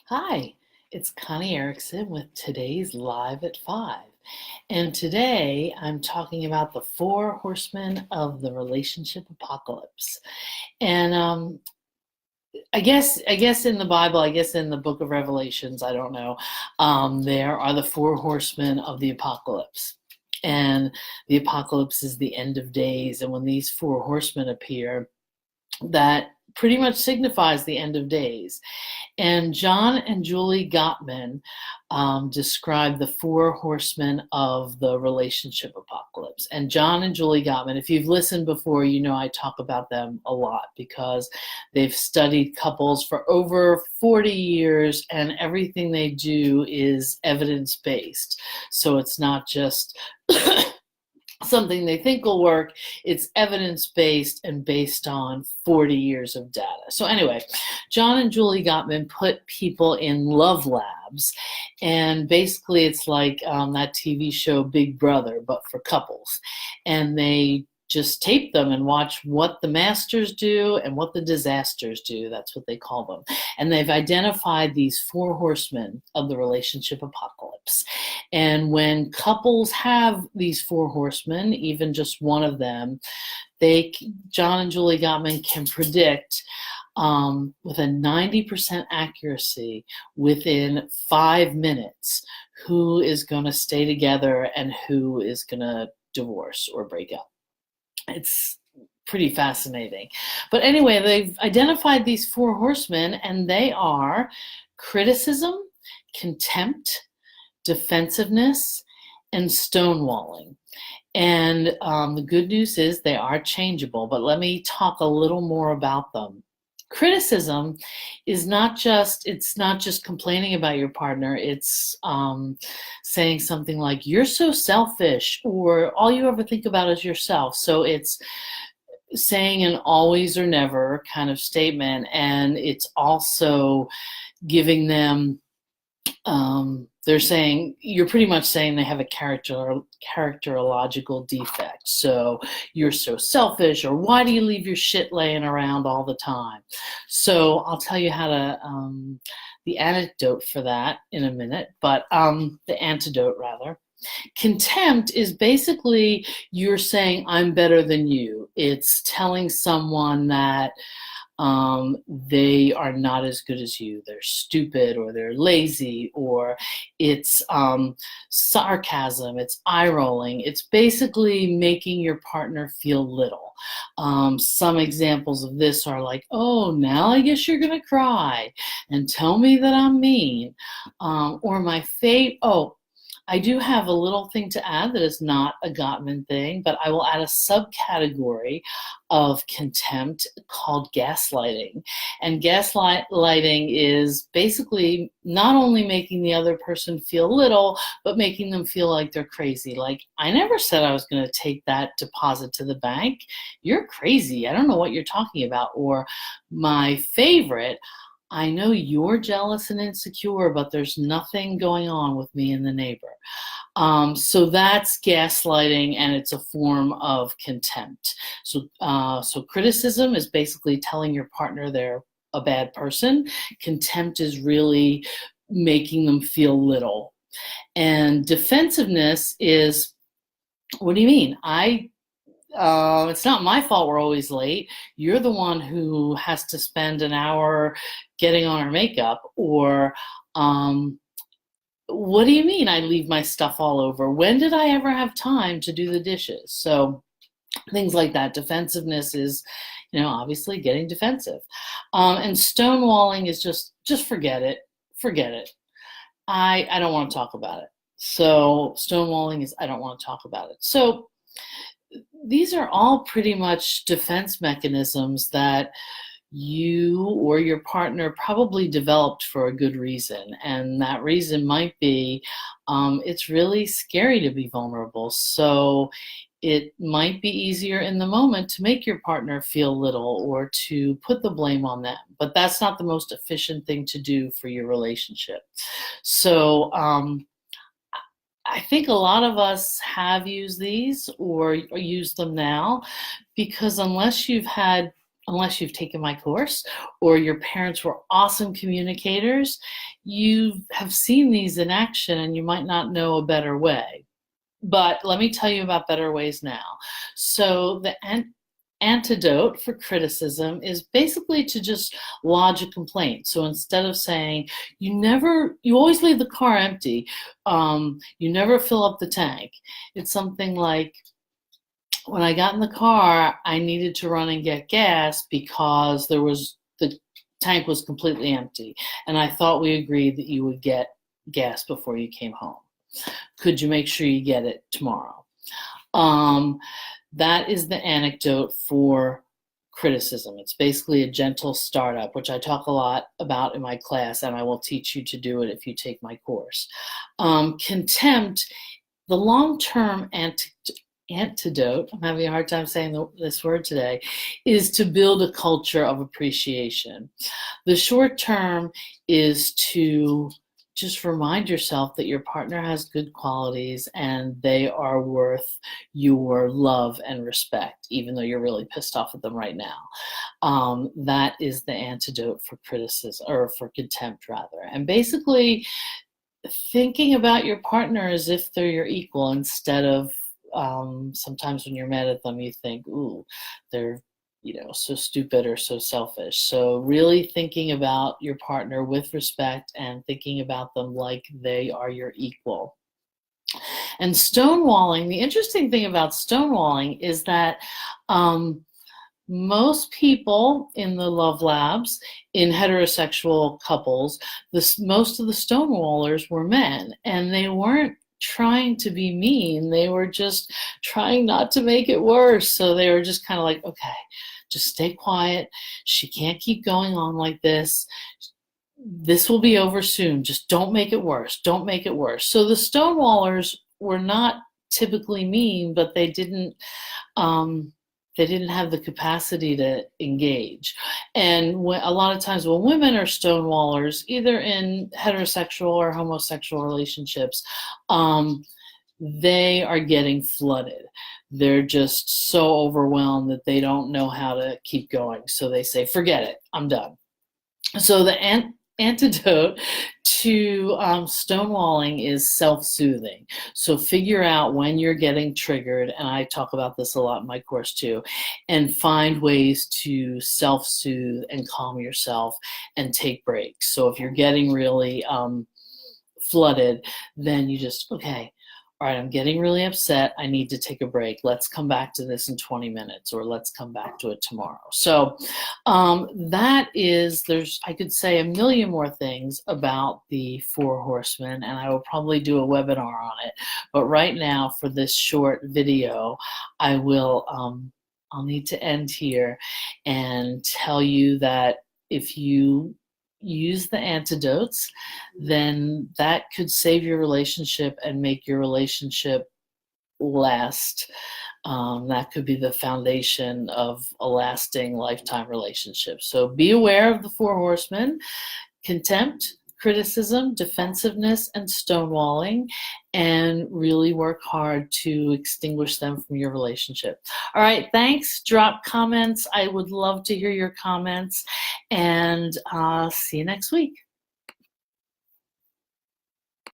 Hi, it's Connie Erickson with today's Live at 5. And today I'm talking about the four horsemen of the relationship apocalypse. And I guess in the Bible, I guess in the book of Revelations, I don't know, there are the four horsemen of the apocalypse. And the apocalypse is the end of days. And when these four horsemen appear, that pretty much signifies the end of days. And John and Julie Gottman describe the four horsemen of the relationship apocalypse. And John and Julie Gottman, if you've listened before, you know I talk about them a lot because they've studied couples for over 40 years and everything they do is evidence-based. So it's not just something they think will work. It's evidence-based and based on 40 years of data. So anyway, John and Julie Gottman put people in love labs, and basically it's like that TV show Big Brother, but for couples. And they just tape them and watch what the masters do and what the disasters do. That's what they call them. And they've identified these four horsemen of the relationship apocalypse. And when couples have these four horsemen, even just one of them, John and Julie Gottman can predict with a 90% accuracy within 5 minutes who is going to stay together and who is going to divorce or break up. It's pretty fascinating. But anyway, they've identified these four horsemen, and they are criticism, contempt, defensiveness, and stonewalling. And the good news is they are changeable, but let me talk a little more about them. Criticism is it's not just complaining about your partner. It's saying something like, you're so selfish, or all you ever think about is yourself. So it's saying an always or never kind of statement, and it's also giving them you're pretty much saying they have a characterological defect. So you're so selfish, or why do you leave your shit laying around all the time? So I'll tell you how to, the anecdote for that in a minute, but the antidote rather. Contempt is basically you're saying I'm better than you. It's telling someone that they are not as good as you. They're stupid, or they're lazy, or it's sarcasm, it's eye rolling. It's basically making your partner feel little. Some examples of this are like, oh, now I guess you're gonna cry and tell me that I'm mean. Or my fate, oh, I do have a little thing to add that is not a Gottman thing, but I will add a subcategory of contempt called gaslighting. And gaslighting is basically not only making the other person feel little, but making them feel like they're crazy. Like, I never said I was going to take that deposit to the bank. You're crazy. I don't know what you're talking about. Or my favorite, I know you're jealous and insecure, but there's nothing going on with me and the neighbor. So that's gaslighting, and it's a form of contempt. So criticism is basically telling your partner they're a bad person. Contempt is really making them feel little. And defensiveness is, what do you mean? It's not my fault we're always late. You're the one who has to spend an hour getting on our makeup. Or, what do you mean I leave my stuff all over? When did I ever have time to do the dishes? So things like that. Defensiveness is, obviously getting defensive. And stonewalling is just forget it. Forget it. I don't want to talk about it. So stonewalling is I don't want to talk about it. So these are all pretty much defense mechanisms that you or your partner probably developed for a good reason. And that reason might be it's really scary to be vulnerable. So it might be easier in the moment to make your partner feel little or to put the blame on them. But that's not the most efficient thing to do for your relationship. So I think a lot of us have used these or use them now, because unless you've had unless you've taken my course or your parents were awesome communicators, you have seen these in action and you might not know a better way. But let me tell you about better ways now. So the antidote for criticism is basically to just lodge a complaint. So instead of saying, you always leave the car empty, you never fill up the tank, it's something like, when I got in the car, I needed to run and get gas because the tank was completely empty. And I thought we agreed that you would get gas before you came home. Could you make sure you get it tomorrow? That is the anecdote for criticism. It's basically a gentle startup, which I talk a lot about in my class, and I will teach you to do it if you take my course. Contempt, the long-term antidote, I'm having a hard time saying this word today, is to build a culture of appreciation. The short term is to just remind yourself that your partner has good qualities and they are worth your love and respect, even though you're really pissed off at them right now. That is the antidote for criticism, or for contempt rather. And basically thinking about your partner as if they're your equal, instead of sometimes when you're mad at them, you think, ooh, they're, so stupid or so selfish. So really thinking about your partner with respect and thinking about them like they are your equal. And stonewalling, the interesting thing about stonewalling is that most people in the love labs, in heterosexual couples, most of the stonewallers were men, and they weren't trying to be mean. They were just trying not to make it worse. So they were just kind of like, okay, just stay quiet. She can't keep going on like this. This will be over soon. Just don't make it worse. Don't make it worse. So the stonewallers were not typically mean, but they didn't have the capacity to engage. And a lot of times when women are stonewallers, either in heterosexual or homosexual relationships, they are getting flooded. They're just so overwhelmed that they don't know how to keep going. So they say, forget it, I'm done. So the antidote to stonewalling is self-soothing. So figure out when you're getting triggered, and I talk about this a lot in my course too, and find ways to self-soothe and calm yourself and take breaks. So if you're getting really flooded, then you just, okay, all right, I'm getting really upset. I need to take a break. Let's come back to this in 20 minutes, or let's come back to it tomorrow. So I could say a million more things about the Four Horsemen, and I will probably do a webinar on it. But right now, for this short video, I'll need to end here and tell you that if you use the antidotes, then that could save your relationship and make your relationship last. That could be the foundation of a lasting lifetime relationship. So be aware of the Four Horsemen: contempt, criticism, defensiveness, and stonewalling, and really work hard to extinguish them from your relationship. All right, thanks. Drop comments. I would love to hear your comments, and see you next week.